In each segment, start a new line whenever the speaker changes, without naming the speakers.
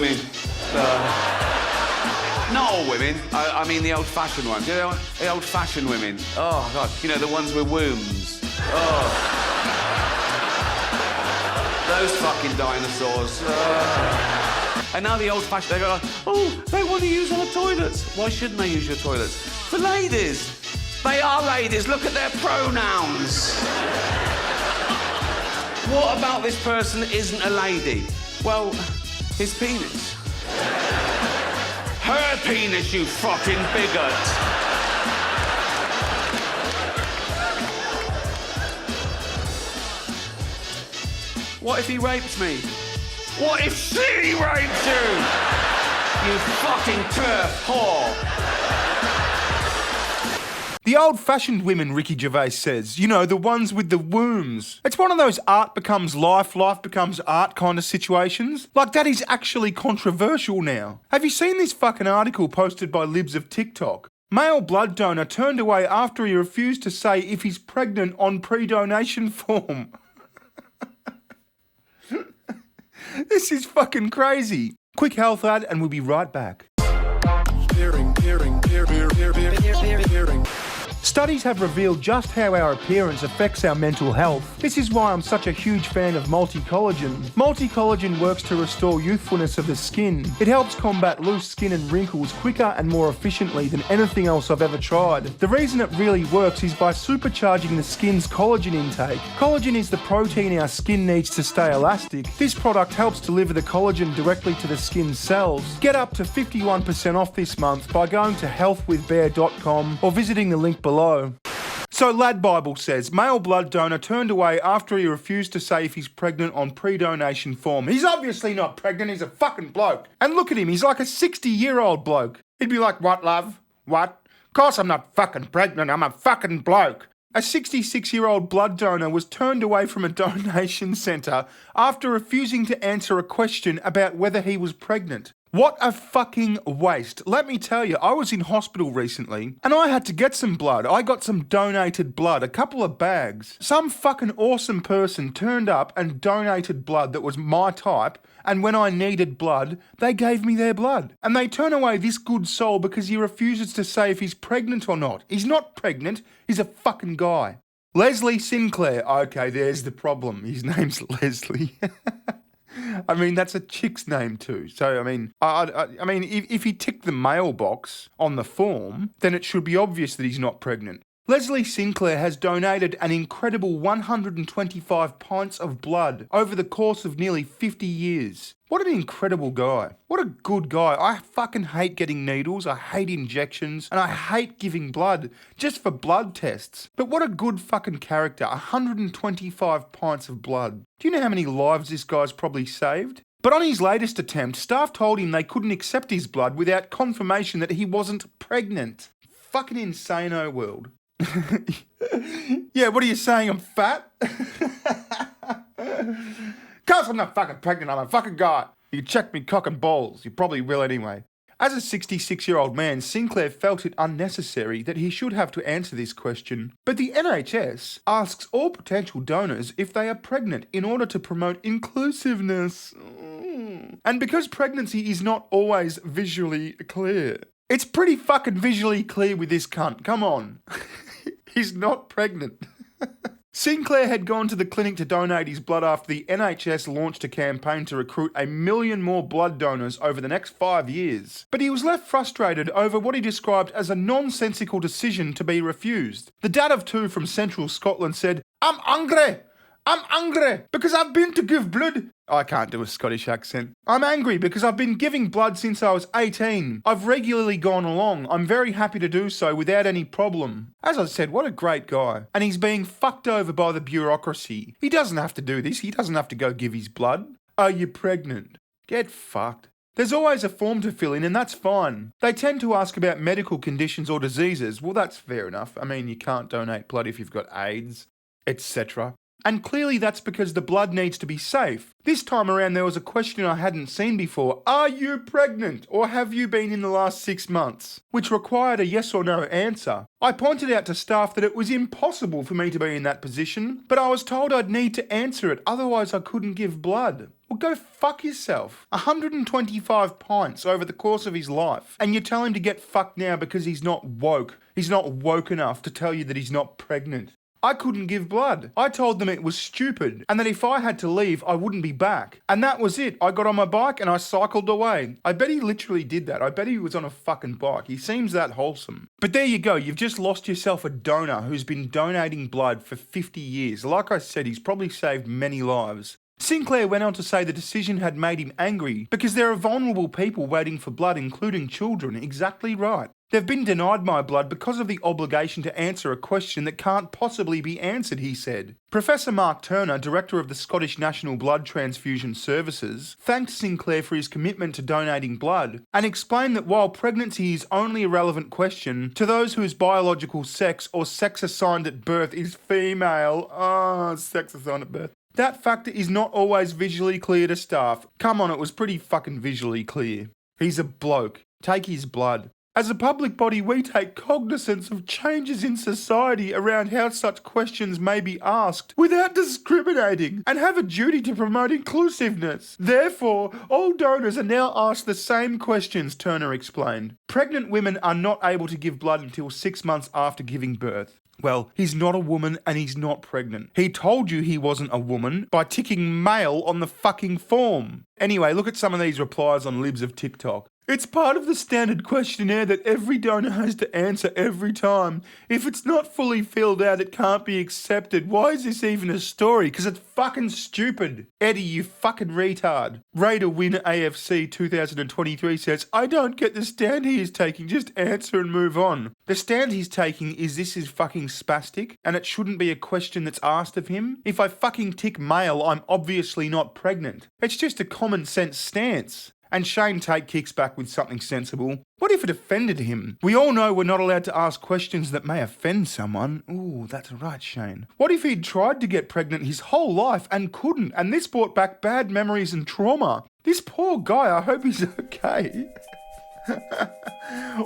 women. Not all women. I mean the old-fashioned ones. You know, the old-fashioned women. Oh, God. You know, the ones with wombs. Oh. Those fucking dinosaurs. And now the old-fashioned, they go, oh, they want to use our toilets. Why shouldn't they use your toilets? For ladies. They are ladies. Look at their pronouns. What about this person isn't a lady? Well, his penis. Her penis, you fucking bigot. What if he rapes me? What if she rapes you? You fucking turf whore.
The old-fashioned women, Ricky Gervais says, you know, the ones with the wombs. It's one of those art becomes life, life becomes art kind of situations. Like, that is actually controversial now. Have you seen this fucking article posted by Libs of TikTok? Male blood donor turned away after he refused to say if he's pregnant on pre-donation form. This is fucking crazy. Quick health ad and we'll be right back. Bearing. Studies have revealed just how our appearance affects our mental health. This is why I'm such a huge fan of multi-collagen. Multi-collagen works to restore youthfulness of the skin. It helps combat loose skin and wrinkles quicker and more efficiently than anything else I've ever tried. The reason it really works is by supercharging the skin's collagen intake. Collagen is the protein our skin needs to stay elastic. This product helps deliver the collagen directly to the skin's cells. Get up to 51% off this month by going to healthwithbear.com or visiting the link below. So Lad Bible says, male blood donor turned away after he refused to say if he's pregnant on pre-donation form. He's obviously not pregnant, he's a fucking bloke. And look at him, he's like a 60-year-old bloke. He'd be like, what, love? What? Of course I'm not fucking pregnant, I'm a fucking bloke. A 66-year-old blood donor was turned away from a donation centre after refusing to answer a question about whether he was pregnant. What a fucking waste. Let me tell you, I was in hospital recently and I had to get some blood. I got some donated blood, a couple of bags. Some fucking awesome person turned up and donated blood that was my type, and when I needed blood, they gave me their blood. And they turn away this good soul because he refuses to say if he's pregnant or not. He's not pregnant, he's a fucking guy. Leslie Sinclair. Okay, there's the problem. His name's Leslie. I mean, that's a chick's name too. So, I mean, if he ticked the male box on the form, then it should be obvious that he's not pregnant. Leslie Sinclair has donated an incredible 125 pints of blood over the course of nearly 50 years. What an incredible guy. What a good guy. I fucking hate getting needles, I hate injections, and I hate giving blood just for blood tests. But what a good fucking character. 125 pints of blood. Do you know how many lives this guy's probably saved? But on his latest attempt, staff told him they couldn't accept his blood without confirmation that he wasn't pregnant. Fucking insano world. Yeah, what are you saying? I'm fat? Cause I'm not fucking pregnant, I'm a fucking guy. You can check me cock and balls. You probably will anyway. As a 66-year-old man, Sinclair felt it unnecessary that he should have to answer this question. But the NHS asks all potential donors if they are pregnant in order to promote inclusiveness. And because pregnancy is not always visually clear. It's pretty fucking visually clear with this cunt, come on. He's not pregnant. Sinclair had gone to the clinic to donate his blood after the NHS launched a campaign to recruit 1 million more blood donors over the next 5 years. But he was left frustrated over what he described as a nonsensical decision to be refused. The dad of two from central Scotland said, I'm hungry because I've been to give blood. I can't do a Scottish accent. I'm angry because I've been giving blood since I was 18. I've regularly gone along. I'm very happy to do so without any problem. As I said, what a great guy. And he's being fucked over by the bureaucracy. He doesn't have to do this. He doesn't have to go give his blood. Are you pregnant? Get fucked. There's always a form to fill in and that's fine. They tend to ask about medical conditions or diseases. Well, that's fair enough. I mean, you can't donate blood if you've got AIDS, etc. And clearly that's because the blood needs to be safe. This time around there was a question I hadn't seen before. Are you pregnant or have you been in the last 6 months? Which required a yes or no answer. I pointed out to staff that it was impossible for me to be in that position, but I was told I'd need to answer it, otherwise I couldn't give blood. Well, Well, go fuck yourself. 125 pints over the course of his life. And you tell him to get fucked now because he's not woke. He's not woke enough to tell you that he's not pregnant. I couldn't give blood. I told them it was stupid and that if I had to leave, I wouldn't be back. And that was it. I got on my bike and I cycled away. I bet he literally did that. I bet he was on a fucking bike. He seems that wholesome. But there you go. You've just lost yourself a donor who's been donating blood for 50 years. Like I said, he's probably saved many lives. Sinclair went on to say the decision had made him angry because there are vulnerable people waiting for blood, including children. Exactly right. They've been denied my blood because of the obligation to answer a question that can't possibly be answered, he said. Professor Mark Turner, director of the Scottish National Blood Transfusion Services, thanked Sinclair for his commitment to donating blood and explained that while pregnancy is only a relevant question to those whose biological sex or sex assigned at birth is female, sex assigned at birth, that factor is not always visually clear to staff. Come on, it was pretty fucking visually clear. He's a bloke. Take his blood. As a public body, we take cognizance of changes in society around how such questions may be asked without discriminating and have a duty to promote inclusiveness. Therefore, all donors are now asked the same questions, Turner explained. Pregnant women are not able to give blood until 6 months after giving birth. Well, he's not a woman and he's not pregnant. He told you he wasn't a woman by ticking male on the fucking form. Anyway, look at some of these replies on Libs of TikTok. It's part of the standard questionnaire that every donor has to answer every time. If it's not fully filled out, it can't be accepted. Why is this even a story? Because it's fucking stupid. Eddie, you fucking retard. Raider Win AFC 2023 says, I don't get the stand he is taking. Just answer and move on. The stand he's taking is this is fucking spastic and it shouldn't be a question that's asked of him. If I fucking tick male, I'm obviously not pregnant. It's just a common sense stance. And Shane Tate kicks back with something sensible. What if it offended him? We all know we're not allowed to ask questions that may offend someone. Ooh, that's right, Shane. What if he'd tried to get pregnant his whole life and couldn't, and this brought back bad memories and trauma? This poor guy, I hope he's okay.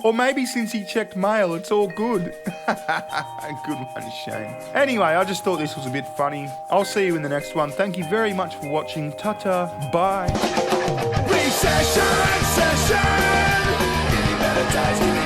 Or maybe since he checked mail, it's all good. Good one, Shane. Anyway, I just thought this was a bit funny. I'll see you in the next one. Thank you very much for watching. Ta-ta. Bye.
Session, getting better times.